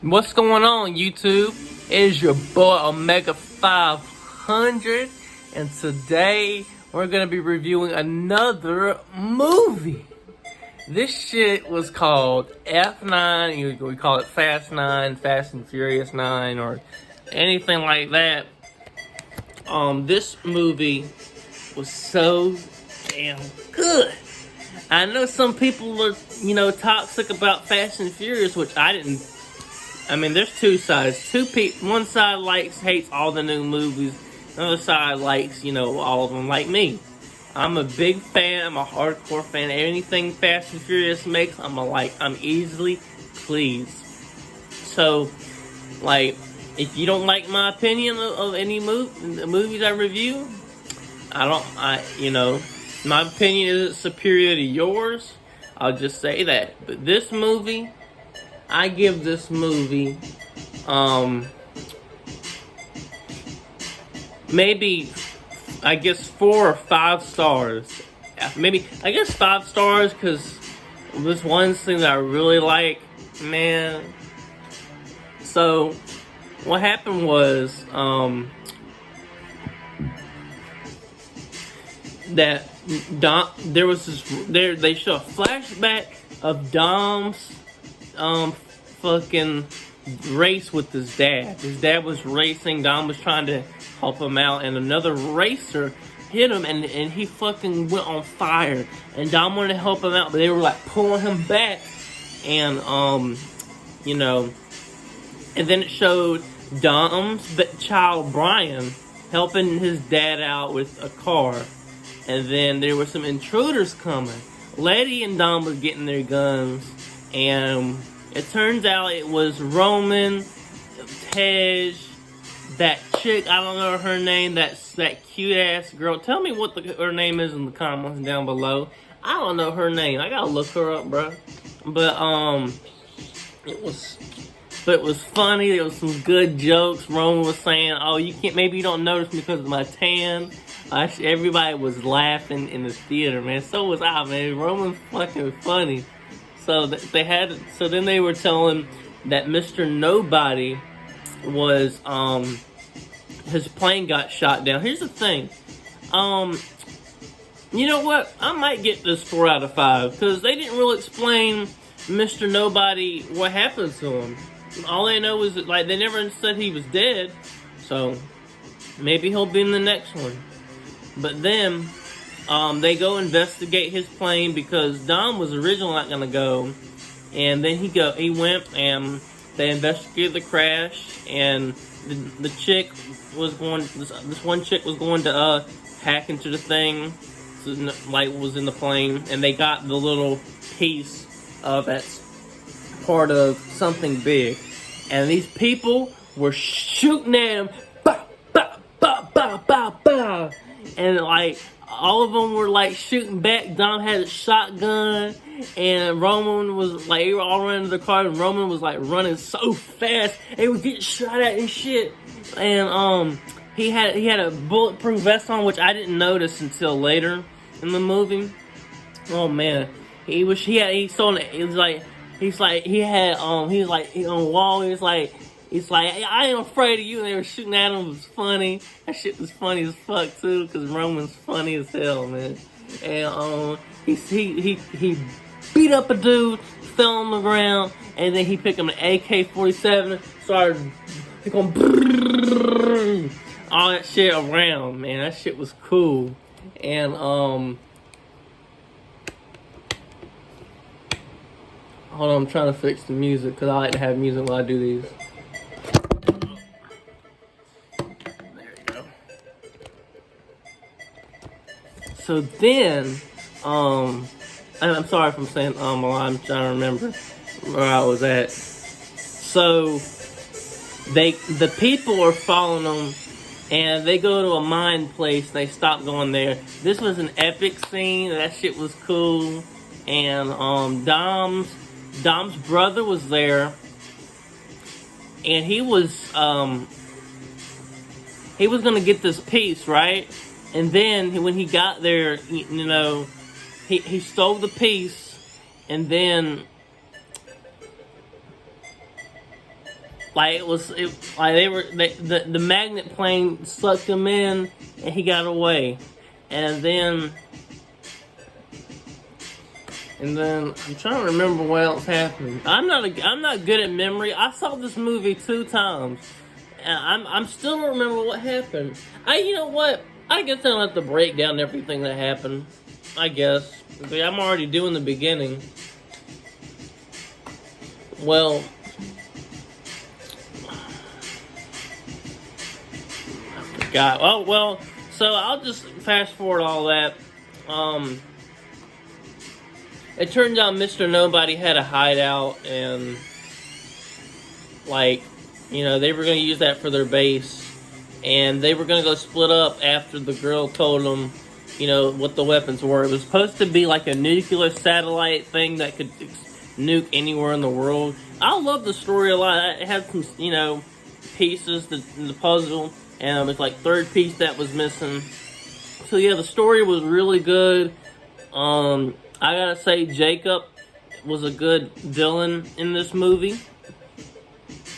What's going on, YouTube? It is your boy Omega 500, and today we're gonna be reviewing another movie. This shit was called F9. We call it Fast 9, Fast and Furious 9, or anything like that. This movie was so damn good. I know some people are, toxic about Fast and Furious, which I didn't. I mean, there's two sides. One side hates all the new movies. The other side likes, all of them, like me. I'm a big fan. I'm a hardcore fan. Anything Fast and Furious makes, I'm easily pleased. So, if you don't like my opinion of any movies I review, my opinion isn't superior to yours. I'll just say that. But this movie, I give this movie, maybe, I guess 4 or 5 stars. Maybe, I guess 5 stars, because this one thing that I really like, man. So, what happened was, that they show a flashback of Dom's fucking race with his dad. His dad was racing, Dom was trying to help him out, and another racer hit him, and he fucking went on fire, and Dom wanted to help him out, but they were pulling him back, and and then it showed Dom's child Brian helping his dad out with a car, and then there were some intruders coming. Letty and Dom were getting their guns, and it turns out it was Roman, Tej, that chick, I don't know her name, that cute ass girl. Tell me what her name is in the comments down below. I don't know her name. I gotta look her up, bro. But it was funny. There was some good jokes. Roman was saying, "Oh, maybe you don't notice me because of my tan." Everybody was laughing in the theater, man. So was I, man. Roman's fucking funny. So then they were telling that Mr. Nobody was, his plane got shot down. Here's the thing. You know what? I might get this 4 out of 5, because they didn't really explain Mr. Nobody, what happened to him. All they know is that, they never said he was dead. So, maybe he'll be in the next one. But then, they go investigate his plane, because Dom was originally not gonna go, and then he went, and they investigated the crash, and this one chick was going to hack into the thing, so, was in the plane, and they got the little piece of that's part of something big, and these people were shooting at him, bah, bah, bah, bah, bah, bah. And all of them were shooting back. Dom had a shotgun, and Roman was they were all running to the car, and Roman was running so fast, he was getting shot at and shit. And he had a bulletproof vest on, which I didn't notice until later in the movie. Oh man, he was on the wall. He's like, I ain't afraid of you, and they were shooting at him. It was funny. That shit was funny as fuck, too, because Roman's funny as hell, man. And, he beat up a dude, fell on the ground, and then he picked up an AK-47, started going all that shit around, man. That shit was cool. And, hold on, I'm trying to fix the music, because I like to have music while I do these. So then, I'm sorry if I'm saying a lot, I'm trying to remember where I was at. So, the people are following them, and they go to a mine place, they stop going there. This was an epic scene, that shit was cool, and, Dom's brother was there, and he was gonna get this piece, right? And then, when he got there, he stole the piece, and then Like like the magnet plane sucked him in, and he got away, and then I'm trying to remember what else happened. I'm not good at memory. I saw this movie 2 times, and I'm still don't remember what happened. You know what? I guess I'll have to break down everything that happened. I guess I'm already doing the beginning. Well, I forgot. Oh well, so I'll just fast forward all that. It turns out Mr. Nobody had a hideout, and like, you know, they were going to use that for their base, and they were going to go split up after the girl told them, you know, what the weapons were. It was supposed to be like a nuclear satellite thing that could nuke anywhere in the world. I love the story a lot. It had some, you know, pieces in the puzzle, and it was like third piece that was missing. So yeah, the story was really good. I gotta say, Jacob was a good villain in this movie.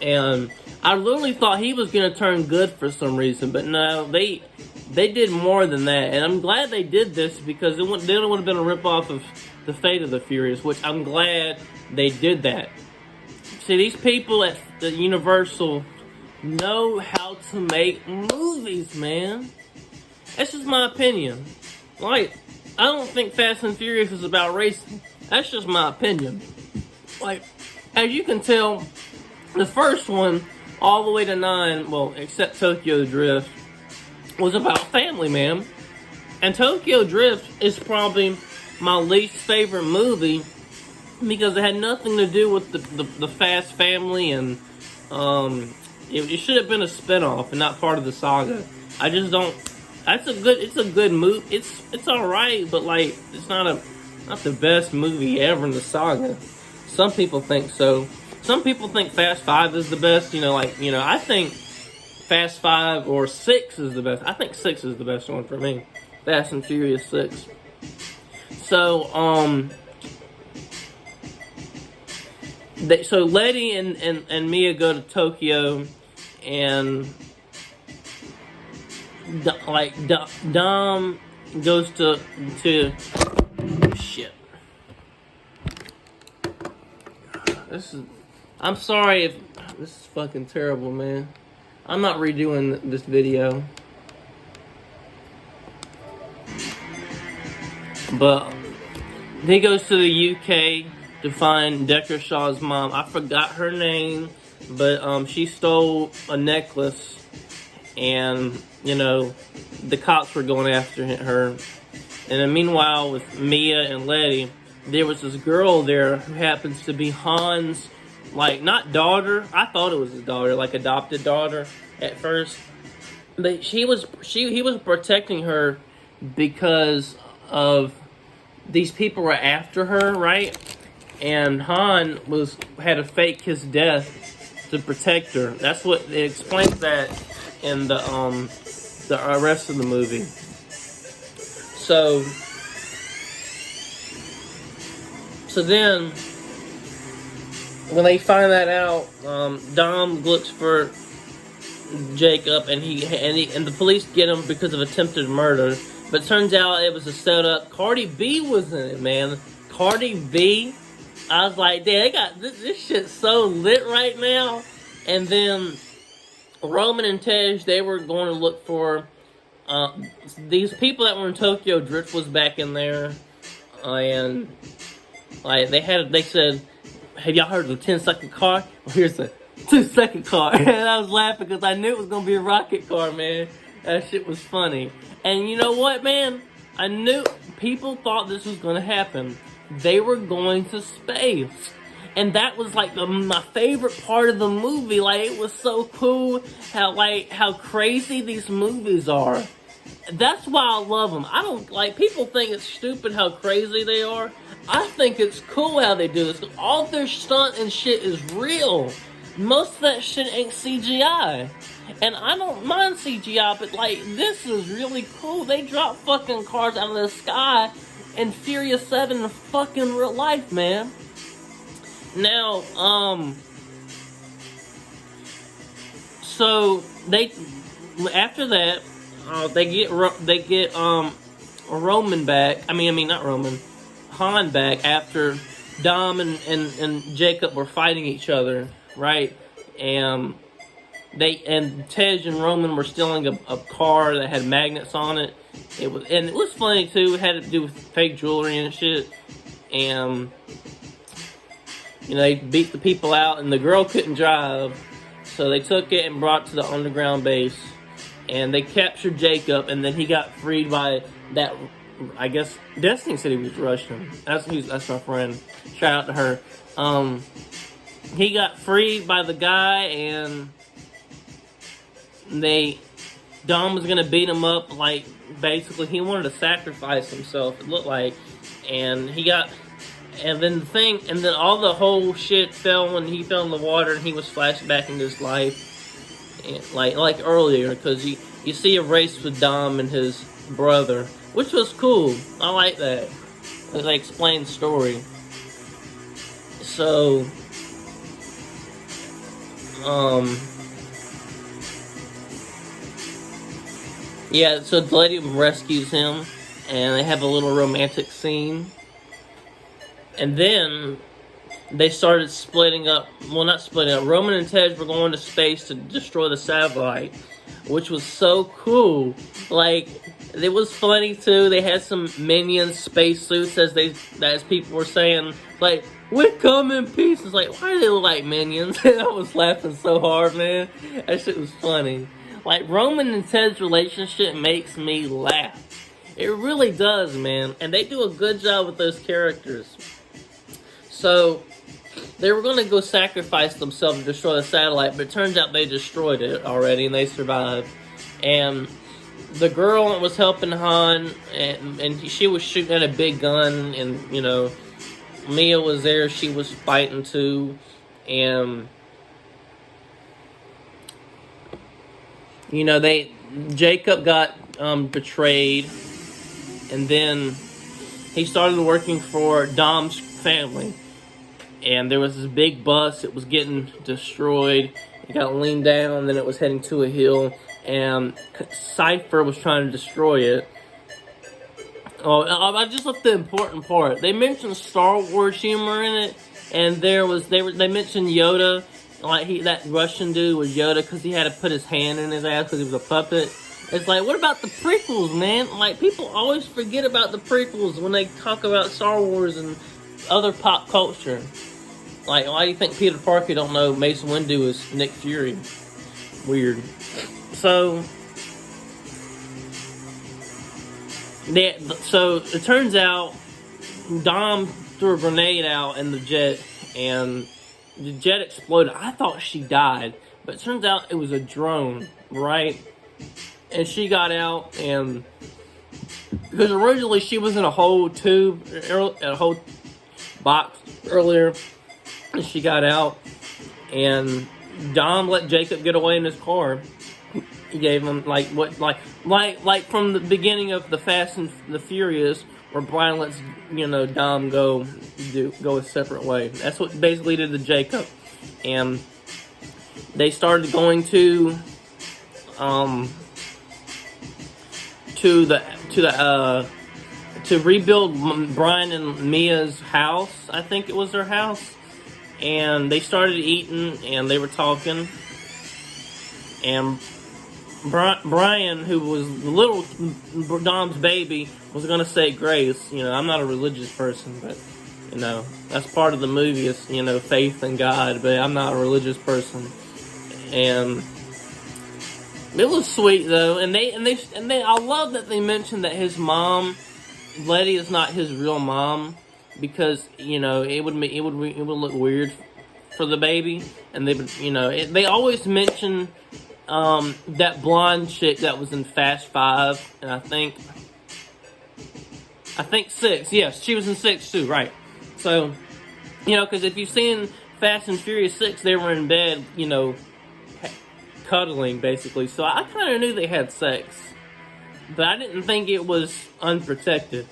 And I literally thought he was gonna turn good for some reason, but no, they did more than that. And I'm glad they did this, because it would have been a ripoff of The Fate of the Furious, which I'm glad they did that. See, these people at the Universal know how to make movies, man. That's just my opinion. Like, I don't think Fast and Furious is about racing. That's just my opinion. Like, as you can tell, the first one, all the way to 9, well, except Tokyo Drift, was about family, man. And Tokyo Drift is probably my least favorite movie, because it had nothing to do with the Fast family, and it should have been a spinoff and not part of the saga. I just don't. It's a good movie. It's alright, but like, it's not the best movie ever in the saga. Some people think so. Some people think Fast 5 is the best. You know, like, you know, I think Fast 5 or 6 is the best. I think 6 is the best one for me. Fast and Furious 6. So, so Letty and Mia go to Tokyo, and Dom goes to shit. I'm sorry if this is fucking terrible, man. I'm not redoing this video, but he goes to the UK to find Decker Shaw's mom. I forgot her name, but she stole a necklace, and you know, the cops were going after her. And then meanwhile, with Mia and Letty, there was this girl there who happens to be Han's, like, not daughter. I thought it was his daughter, like adopted daughter at first. But he was protecting her because of these people were after her, right? And Han had to fake his death to protect her. That's what it explains that in the rest of the movie. So then, when they find that out, Dom looks for Jacob, and the police get him because of attempted murder. But it turns out it was a setup. Cardi B was in it, man. Cardi B. I was like, damn, they got this shit's so lit right now. And then Roman and Tej, they were going to look for these people that were in Tokyo Drift was back in there, and like they said, have y'all heard of the 10-second car? Well, here's the 2-second car. And I was laughing because I knew it was gonna be a rocket car, man. That shit was funny. And you know what, man? I knew people thought this was gonna happen. They were going to space. And that was like my favorite part of the movie. Like, it was so cool how crazy these movies are. That's why I love them. I don't, like, people think it's stupid how crazy they are. I think it's cool how they do this. All their stunt and shit is real. Most of that shit ain't CGI. And I don't mind CGI, but like, this is really cool. They drop fucking cars out of the sky in Furious 7 in fucking real life, man. Now, So they after that they get Roman back. I mean not Roman, Han back after Dom and Jacob were fighting each other, right? And Tej and Roman were stealing a car that had magnets on it. It was funny too. It had to do with fake jewelry and shit. And they beat the people out, and the girl couldn't drive, so they took it and brought it to the underground base. And they captured Jacob, and then he got freed by that. I guess Destiny said he was Russian. That's my friend. Shout out to her. He got freed by the guy, and Dom was gonna beat him up. Like basically, he wanted to sacrifice himself. It looked like, and then all the whole shit fell when he fell in the water, and he was flashed back into his life, and like earlier, because you see a race with Dom and his brother, which was cool. I like that. They explained the story. So, yeah, so the lady rescues him, and they have a little romantic scene. And then they started splitting up. Well, not splitting up. Roman and Tej were going to space to destroy the satellite, which was so cool. Like, it was funny too. They had some minion spacesuits, as people were saying, like, "We come in peace." It's like, why do they look like minions? I was laughing so hard, man. That shit was funny. Like, Roman and Ted's relationship makes me laugh. It really does, man. And they do a good job with those characters. So, they were going to go sacrifice themselves to destroy the satellite, but it turns out they destroyed it already, and they survived. And the girl that was helping Han, and she was shooting at a big gun, and, Mia was there, she was fighting too, and, Jacob got betrayed, and then he started working for Dom's family. And there was this big bus. It was getting destroyed. It got leaned down. Then it was heading to a hill. And Cypher was trying to destroy it. Oh, I just left the important part. They mentioned Star Wars humor in it. And they mentioned Yoda. Like that Russian dude was Yoda because he had to put his hand in his ass because he was a puppet. It's like, what about the prequels, man? Like, people always forget about the prequels when they talk about Star Wars and other pop culture. Like, why do you think Peter Parker don't know Mace Windu is Nick Fury? Weird. So it turns out Dom threw a grenade out in the jet, and the jet exploded. I thought she died, but it turns out it was a drone, right? And she got out, and because originally she was in a whole tube, a whole box earlier, and she got out, and Dom let Jacob get away in his car. He gave him like from the beginning of the Fast and the Furious, where Brian lets Dom go a separate way. That's what basically did to Jacob, and they started going to rebuild Brian and Mia's house. I think it was their house. And they started eating, and they were talking. And Brian, who was little Dom's baby, was going to say grace. I'm not a religious person, but, that's part of the movie is, faith in God. But I'm not a religious person. And it was sweet, though. And I love that they mentioned that his mom, Letty, is not his real mom. Because it would look weird for the baby, and they always mention that blonde chick that was in Fast 5, and I think 6. Yes, she was in 6 too, right? So because if you've seen Fast and Furious 6, they were in bed, cuddling basically. So I kind of knew they had sex, but I didn't think it was unprotected.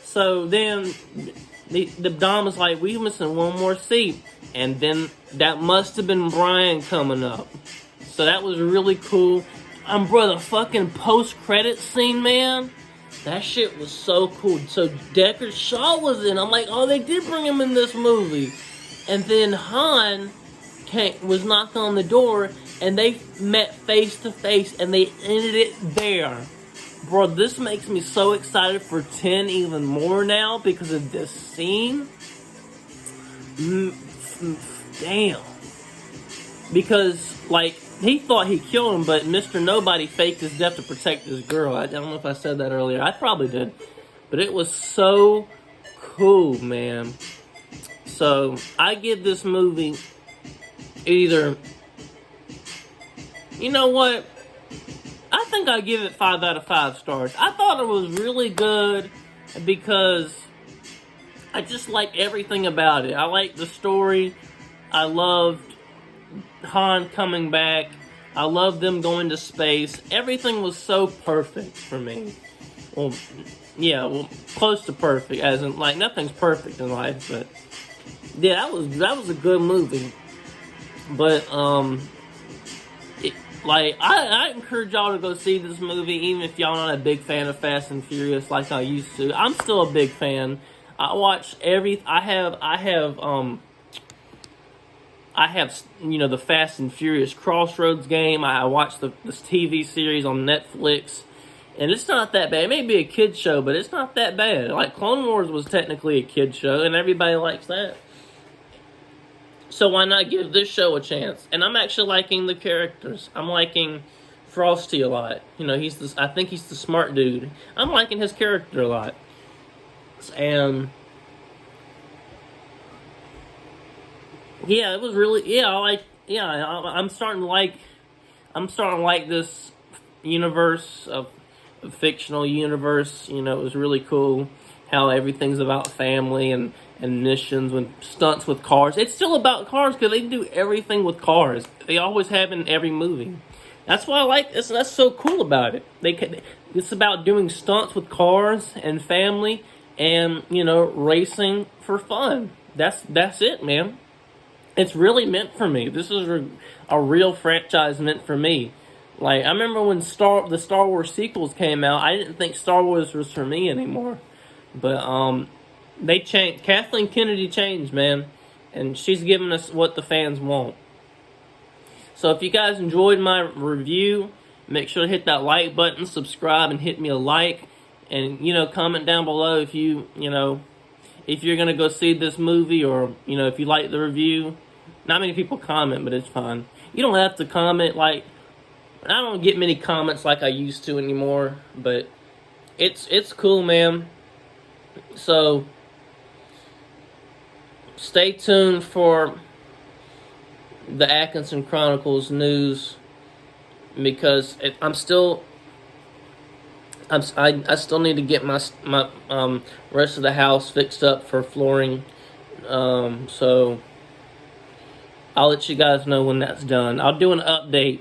So then the Dom was like, we missing one more seat. And then that must have been Brian coming up. So that was really cool. Bro, the fucking post-credit scene, man. That shit was so cool. So Deckard Shaw was in. I'm like, oh, they did bring him in this movie. And then Han was knocking on the door, and they met face to face, and they ended it there. Bro, this makes me so excited for 10 even more now because of this scene. Damn. Because, like, he thought he killed him, but Mr. Nobody faked his death to protect his girl. I don't know if I said that earlier. I probably did. But it was so cool, man. So, I give this movie either... You know what? I think I give it 5 out of 5 stars. I thought it was really good because I just like everything about it. I like the story. I loved Han coming back. I loved them going to space. Everything was so perfect for me. Well, yeah, well, close to perfect, as in, like, nothing's perfect in life, but yeah, that was a good movie. But I encourage y'all to go see this movie, even if y'all not a big fan of Fast and Furious like I used to. I'm still a big fan. I watch I have, you know, the Fast and Furious Crossroads game. I watched this TV series on Netflix, and it's not that bad. It may be a kid's show, but it's not that bad. Like, Clone Wars was technically a kid's show, and everybody likes that. So why not give this show a chance? And I'm actually liking the characters. I'm liking Frosty a lot. You know, I think he's the smart dude. I'm liking his character a lot. And yeah, it was really, I'm starting to like this universe of fictional universe. You know, it was really cool how everything's about family and missions and stunts with cars. It's still about cars because they do everything with cars. They always have in every movie. That's why I like this. That's so cool about it. It's about doing stunts with cars and family and, you know, racing for fun. That's it, man. It's really meant for me. This is a real franchise meant for me. Like, I remember when the Star Wars sequels came out, I didn't think Star Wars was for me anymore. But, they changed. Kathleen Kennedy changed, man. And she's giving us what the fans want. So if you guys enjoyed my review, make sure to hit that like button, subscribe, and hit me a like. And, you know, comment down below if if you're going to go see this movie or, you know, if you like the review. Not many people comment, but it's fine. You don't have to comment. Like, I don't get many comments like I used to anymore. But it's cool, man. So stay tuned for the Atkinson Chronicles news because I still need to get my rest of the house fixed up for flooring. So I'll let you guys know when that's done. I'll do an update,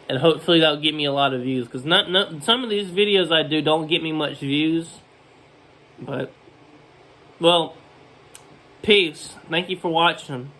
and hopefully that'll get me a lot of views because some of these videos I do don't get me much views. But, well, peace. Thank you for watching.